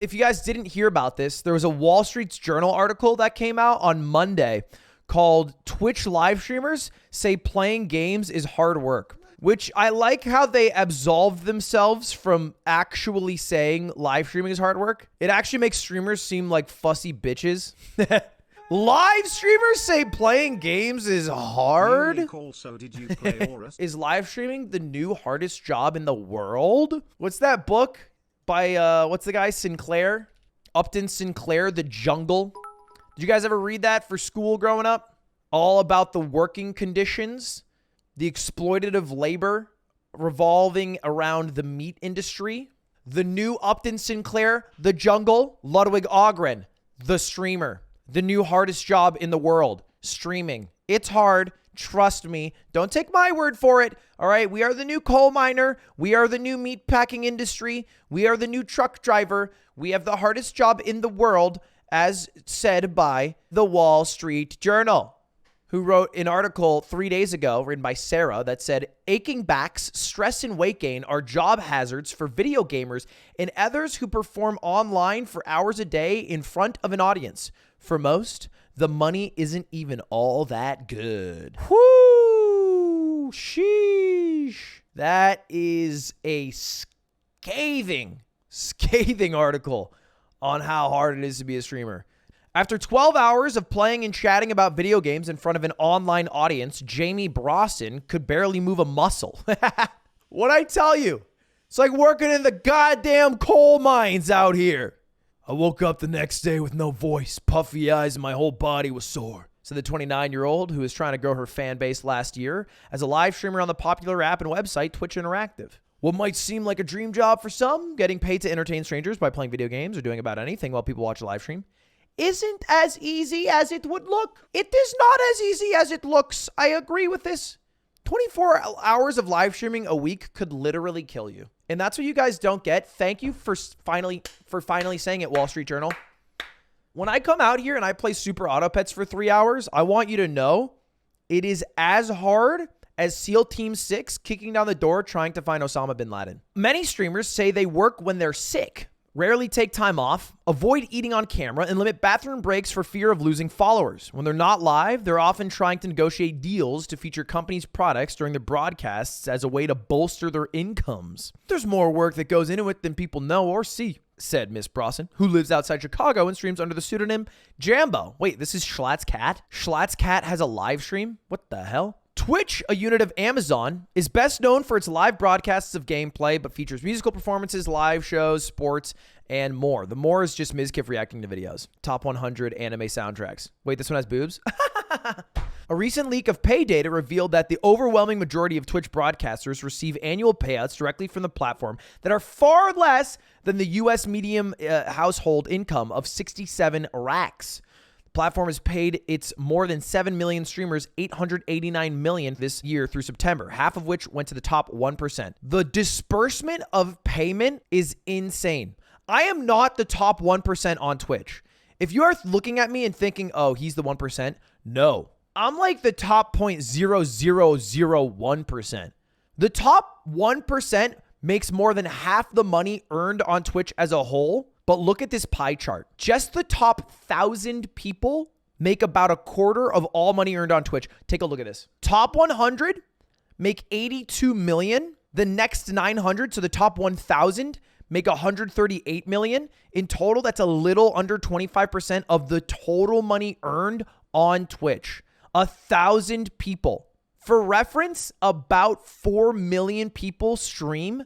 If you guys didn't hear about this, there was a Wall Street Journal article that came out on Monday called Twitch live streamers say playing games is hard work, which I like how they absolved themselves from actually saying live streaming is hard work. It actually makes streamers seem like fussy bitches. Live streamers say playing games is hard? Also, did you play Aura? Is live streaming the new hardest job in the world? What's that book by, what's the guy, Sinclair? Upton Sinclair, The Jungle. Did you guys ever read that for school growing up? All about the working conditions, the exploitative labor revolving around the meat industry. The new Upton Sinclair, The Jungle, Ludwig Ogren, the streamer. The new hardest job in the world, streaming. It's hard. Trust me. Don't take my word for it. All right. We are the new coal miner. We are the new meat packing industry. We are the new truck driver. We have the hardest job in the world, as said by the Wall Street Journal, who wrote an article 3 days ago written by Sarah that said, aching backs, stress, and weight gain are job hazards for video gamers and others who perform online for hours a day in front of an audience. For most, the money isn't even all that good. Whoo! Sheesh. That is a scathing article on how hard it is to be a streamer. After 12 hours of playing and chatting about video games in front of an online audience, Jamie Brosnan could barely move a muscle. What'd I tell you? It's like working in the goddamn coal mines out here. I woke up the next day with no voice, puffy eyes, and my whole body was sore. So the 29-year-old who was trying to grow her fan base last year as a live streamer on the popular app and website Twitch Interactive. What might seem like a dream job for some, getting paid to entertain strangers by playing video games or doing about anything while people watch a live stream, isn't as easy as it would look. It is not as easy as it looks. I agree with this. 24 hours of live streaming a week could literally kill you. And that's what you guys don't get. Thank you for finally saying it, Wall Street Journal. When I come out here and I play Super Auto Pets for 3 hours, I want you to know it is as hard as SEAL Team 6 kicking down the door trying to find Osama bin Laden. Many streamers say they work when they're sick, rarely take time off, avoid eating on camera, and limit bathroom breaks for fear of losing followers. When they're not live, they're often trying to negotiate deals to feature companies' products during the broadcasts as a way to bolster their incomes. There's more work that goes into it than people know or see, said Miss Brosnan, who lives outside Chicago and streams under the pseudonym Jambo. Wait, this is Schlatt's cat? Schlatt's cat has a live stream? What the hell? Twitch, a unit of Amazon, is best known for its live broadcasts of gameplay, but features musical performances, live shows, sports, and more. The more is just Mizkif reacting to videos. Top 100 anime soundtracks. Wait, this one has boobs? A recent leak of pay data revealed that the overwhelming majority of Twitch broadcasters receive annual payouts directly from the platform that are far less than the U.S. median household income of 67 racks. Platform has paid its more than 7 million streamers $889 million this year through September, half of which went to the top 1%. The disbursement of payment is insane. I am not the top 1% on Twitch. If you are looking at me and thinking, oh, he's the 1%, no. I'm like the top 0.0001%. The top 1% makes more than half the money earned on Twitch as a whole. But look at this pie chart. Just the top 1,000 people make about a quarter of all money earned on Twitch. Take a look at this. Top 100 make 82 million. The next 900, so the top 1,000, make 138 million. In total, that's a little under 25% of the total money earned on Twitch. 1,000 people. For reference, about 4 million people stream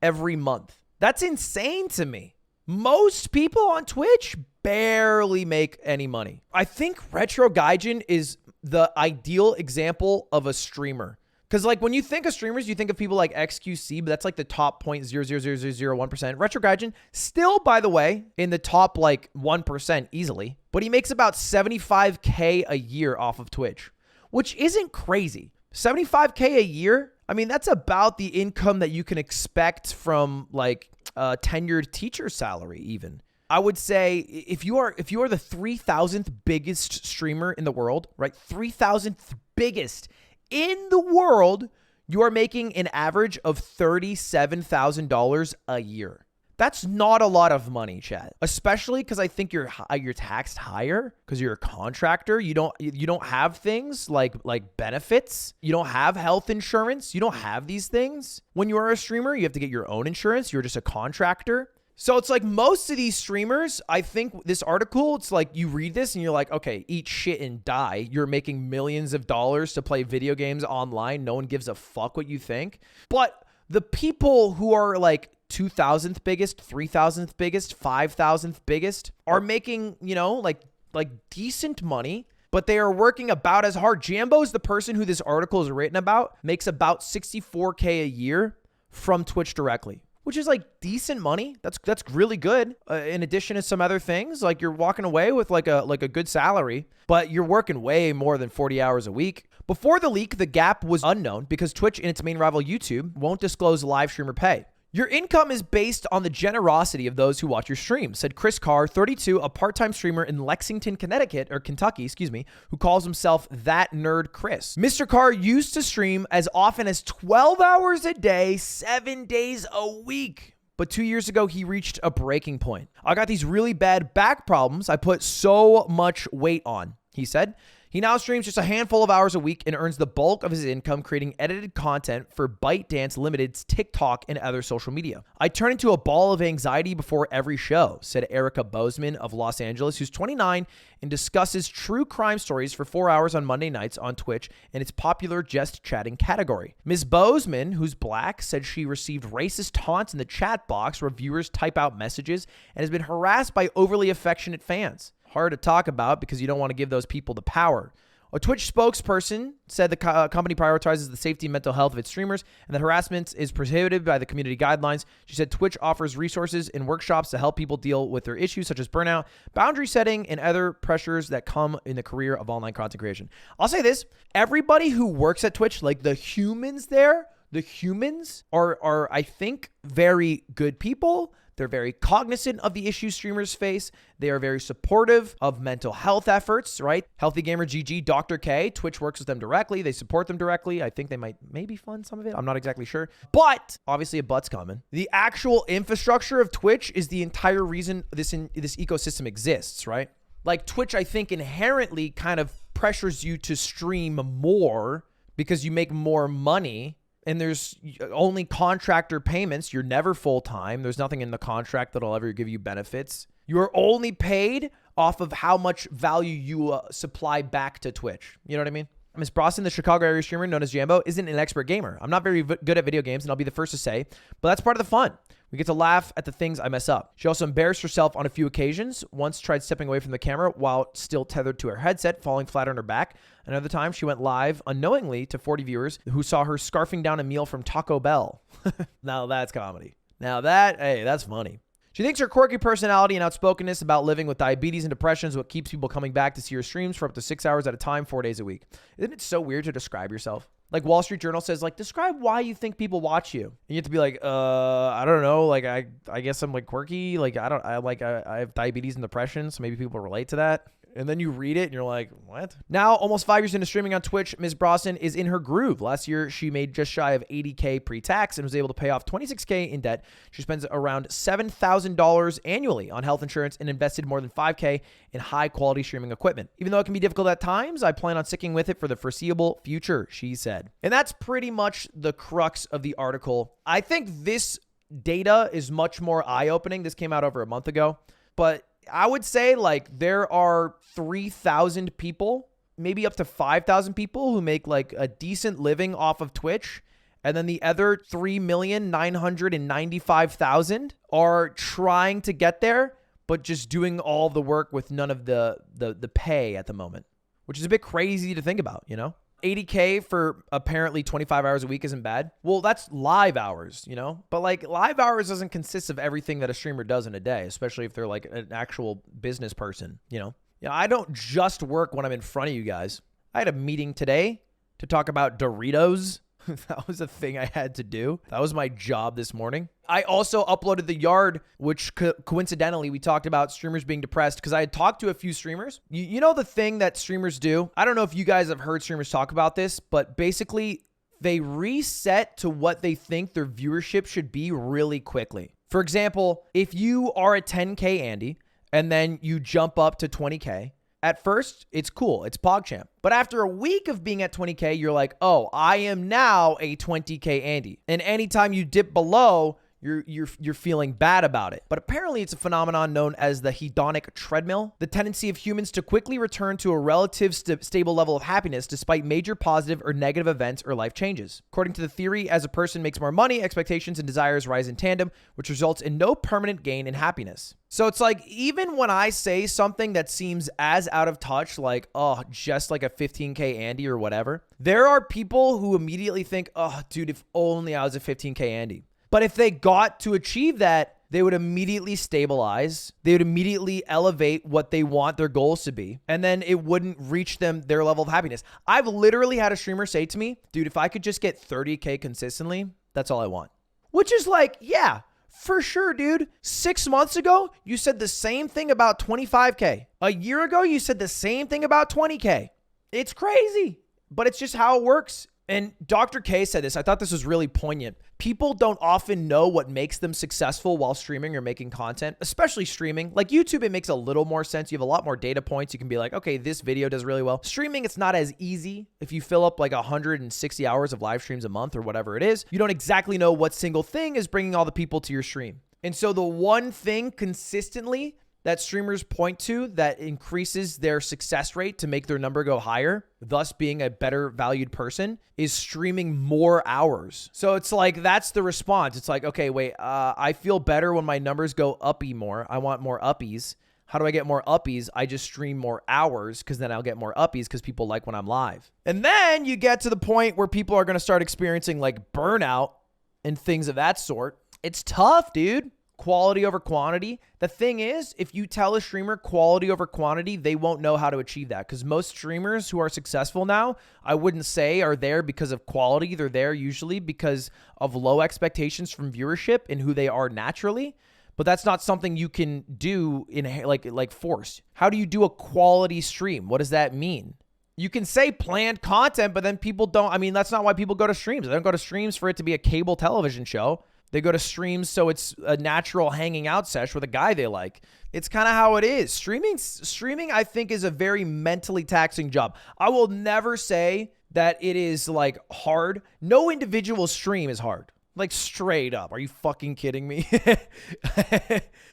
every month. That's insane to me. Most people on Twitch barely make any money. I think Retro Gaijin is the ideal example of a streamer. Because like when you think of streamers, you think of people like XQC, but that's like the top 0.00001%. Retro Gaijin, still, by the way, in the top like 1% easily. But he makes about $75K a year off of Twitch, which isn't crazy. $75K a year? I mean, that's about the income that you can expect from like a tenured teacher salary even. I would say if you are the 3,000th biggest streamer in the world, right? 3,000th biggest in the world, you are making an average of $37,000 a year. That's not a lot of money, chat. Especially because I think you're taxed higher because you're a contractor. You don't have things like benefits. You don't have health insurance. You don't have these things. When you are a streamer, you have to get your own insurance. You're just a contractor. So it's like most of these streamers, I think this article, it's like you read this and you're like, okay, eat shit and die. You're making millions of dollars to play video games online. No one gives a fuck what you think. But the people who are like 2,000th biggest, 3,000th biggest, 5,000th biggest are making, like decent money, but they are working about as hard. Jambo's the person who this article is written about, makes about $64K a year from Twitch directly, which is like decent money. That's really good. In addition to some other things, like you're walking away with like a good salary, but you're working way more than 40 hours a week. Before the leak, the gap was unknown because Twitch and its main rival YouTube won't disclose live streamer pay. Your income is based on the generosity of those who watch your streams, said Chris Carr, 32, a part-time streamer in Lexington, Kentucky, who calls himself That Nerd Chris. Mr. Carr used to stream as often as 12 hours a day, 7 days a week. But 2 years ago, he reached a breaking point. I got these really bad back problems I put so much weight on, he said. He now streams just a handful of hours a week and earns the bulk of his income creating edited content for ByteDance Limited's TikTok and other social media. I turn into a ball of anxiety before every show, said Erica Bozeman of Los Angeles, who's 29 and discusses true crime stories for 4 hours on Monday nights on Twitch in its popular just chatting category. Ms. Bozeman, who's black, said she received racist taunts in the chat box where viewers type out messages and has been harassed by overly affectionate fans. Hard to talk about because you don't want to give those people the power. A Twitch spokesperson said the company prioritizes the safety and mental health of its streamers and that harassment is prohibited by the community guidelines. She said Twitch offers resources and workshops to help people deal with their issues such as burnout, boundary setting, and other pressures that come in the career of online content creation. I'll say this, everybody who works at Twitch, like the humans there, the humans are I think, very good people. They're very cognizant of the issues streamers face. They are very supportive of mental health efforts, right? Healthy Gamer GG, Dr. K, Twitch works with them directly. They support them directly. I think they might maybe fund some of it. I'm not exactly sure. But obviously a but's coming. The actual infrastructure of Twitch is the entire reason this ecosystem exists, right? Like Twitch, I think inherently kind of pressures you to stream more because you make more money. And there's only contractor payments. You're never full-time. There's nothing in the contract that'll ever give you benefits. You're only paid off of how much value you supply back to Twitch. You know what I mean? Ms. Brosnan, the Chicago area streamer known as Jambo, isn't an expert gamer. I'm not very good at video games, and I'll be the first to say, but that's part of the fun. We get to laugh at the things I mess up. She also embarrassed herself on a few occasions. Once tried stepping away from the camera while still tethered to her headset, falling flat on her back. Another time, she went live unknowingly to 40 viewers who saw her scarfing down a meal from Taco Bell. Now that's comedy. That's funny. She thinks her quirky personality and outspokenness about living with diabetes and depression is what keeps people coming back to see her streams for up to 6 hours at a time, 4 days a week. Isn't it so weird to describe yourself? Like Wall Street Journal says, like, describe why you think people watch you. And you have to be like, I don't know. Like, I guess I'm like quirky. Like, I have diabetes and depression. So maybe people relate to that. And then you read it and you're like, what? Now, almost 5 years into streaming on Twitch, Ms. Brosnan is in her groove. Last year, she made just shy of $80K pre-tax and was able to pay off $26K in debt. She spends around $7,000 annually on health insurance and invested more than $5K in high-quality streaming equipment. Even though it can be difficult at times, I plan on sticking with it for the foreseeable future, she said. And that's pretty much the crux of the article. I think this data is much more eye-opening. This came out over a month ago, but I would say like there are 3,000 people, maybe up to 5,000 people who make like a decent living off of Twitch. And then the other 3,995,000 are trying to get there, but just doing all the work with none of the pay at the moment, which is a bit crazy to think about, you know? 80K for apparently 25 hours a week isn't bad. Well, that's live hours, you know? But like live hours doesn't consist of everything that a streamer does in a day, especially if they're like an actual business person, you know? I don't just work when I'm in front of you guys. I had a meeting today to talk about Doritos. That was a thing I had to do. That was my job this morning. I also uploaded the yard, which coincidentally, we talked about streamers being depressed because I had talked to a few streamers. You know the thing that streamers do? I don't know if you guys have heard streamers talk about this, but basically they reset to what they think their viewership should be really quickly. For example, if you are at 10K, Andy, and then you jump up to 20K, at first, it's cool. It's PogChamp. But after a week of being at 20K, you're like, oh, I am now a 20K Andy. And anytime you dip below, you're feeling bad about it. But apparently it's a phenomenon known as the hedonic treadmill, the tendency of humans to quickly return to a relative stable level of happiness despite major positive or negative events or life changes. According to the theory, as a person makes more money, expectations and desires rise in tandem, which results in no permanent gain in happiness. So it's like, even when I say something that seems as out of touch, like, oh, just like a 15K Andy or whatever, there are people who immediately think, oh, dude, if only I was a 15K Andy. But if they got to achieve that, they would immediately stabilize. They would immediately elevate what they want their goals to be. And then it wouldn't reach their level of happiness. I've literally had a streamer say to me, dude, if I could just get 30K consistently, that's all I want. Which is like, yeah, for sure, dude. 6 months ago, you said the same thing about 25K. A year ago, you said the same thing about 20K. It's crazy, but it's just how it works. And Dr. K said this. I thought this was really poignant. People don't often know what makes them successful while streaming or making content, especially streaming. Like YouTube, it makes a little more sense. You have a lot more data points. You can be like, okay, this video does really well. Streaming, it's not as easy. If you fill up like 160 hours of live streams a month or whatever it is, you don't exactly know what single thing is bringing all the people to your stream. And so the one thing consistently that streamers point to that increases their success rate to make their number go higher, thus being a better valued person, is streaming more hours. So it's like, that's the response. It's like, okay, wait, I feel better when my numbers go uppy more. I want more uppies. How do I get more uppies? I just stream more hours because then I'll get more uppies because people like when I'm live. And then you get to the point where people are going to start experiencing like burnout and things of that sort. It's tough, dude. Quality over quantity. The thing is, if you tell a streamer quality over quantity, they won't know how to achieve that, because most streamers who are successful now, I wouldn't say are there because of quality. They're there usually because of low expectations from viewership and who they are naturally. But that's not something you can do in like force. How do you do a quality stream? What does that mean? You can say planned content, but then people don't. I mean, that's not why people go to streams. They don't go to streams for it to be a cable television show. They go to streams so it's a natural hanging out sesh with a guy they like. It's kind of how it is. Streaming, I think, is a very mentally taxing job. I will never say that it is like hard. No individual stream is hard. Like straight up. Are you fucking kidding me?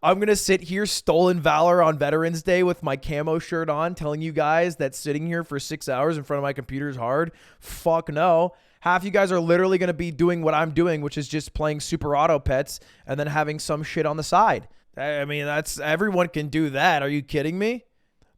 I'm going to sit here stolen valor on Veterans Day with my camo shirt on telling you guys that sitting here for 6 hours in front of my computer is hard. Fuck no. Half you guys are literally going to be doing what I'm doing, which is just playing Super Auto Pets and then having some shit on the side. I mean, everyone can do that. Are you kidding me?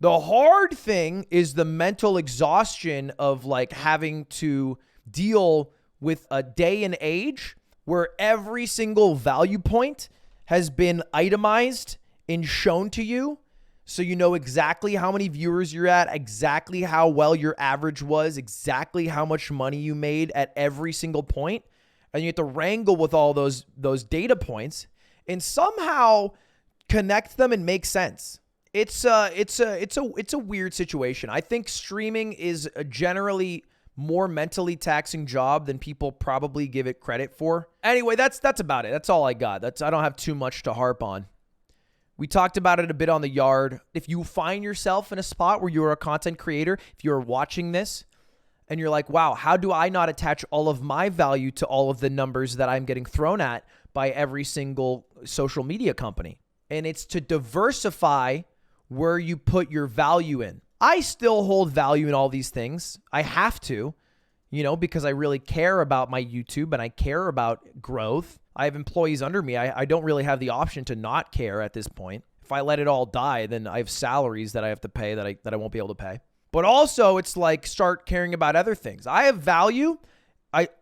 The hard thing is the mental exhaustion of like having to deal with a day and age where every single value point has been itemized and shown to you. So you know exactly how many viewers you're at, exactly how well your average was, exactly how much money you made at every single point. And you have to wrangle with all those data points and somehow connect them and make sense. It's a weird situation. I think streaming is a generally more mentally taxing job than people probably give it credit for. Anyway, that's about it. That's all I got. I don't have too much to harp on. We talked about it a bit on the yard. If you find yourself in a spot where you're a content creator, if you're watching this and you're like, wow, how do I not attach all of my value to all of the numbers that I'm getting thrown at by every single social media company? And it's to diversify where you put your value in. I still hold value in all these things. I have to, because I really care about my YouTube and I care about growth. I have employees under me. I don't really have the option to not care at this point. If I let it all die, then I have salaries that I have to pay that I won't be able to pay. But also, it's like start caring about other things. I have value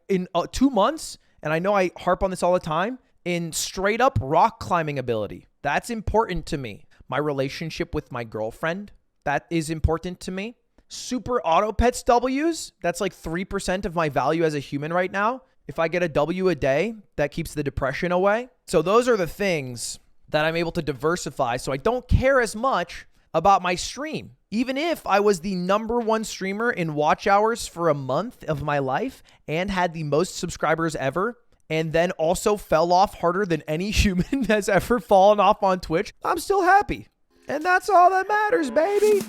in 2 months, and I know I harp on this all the time, in straight up rock climbing ability. That's important to me. My relationship with my girlfriend, that is important to me. Super Auto Pets W's, that's like 3% of my value as a human right now. If I get a W a day, that keeps the depression away. So those are the things that I'm able to diversify. So I don't care as much about my stream. Even if I was the #1 streamer in watch hours for a month of my life and had the most subscribers ever and then also fell off harder than any human has ever fallen off on Twitch, I'm still happy. And that's all that matters, baby.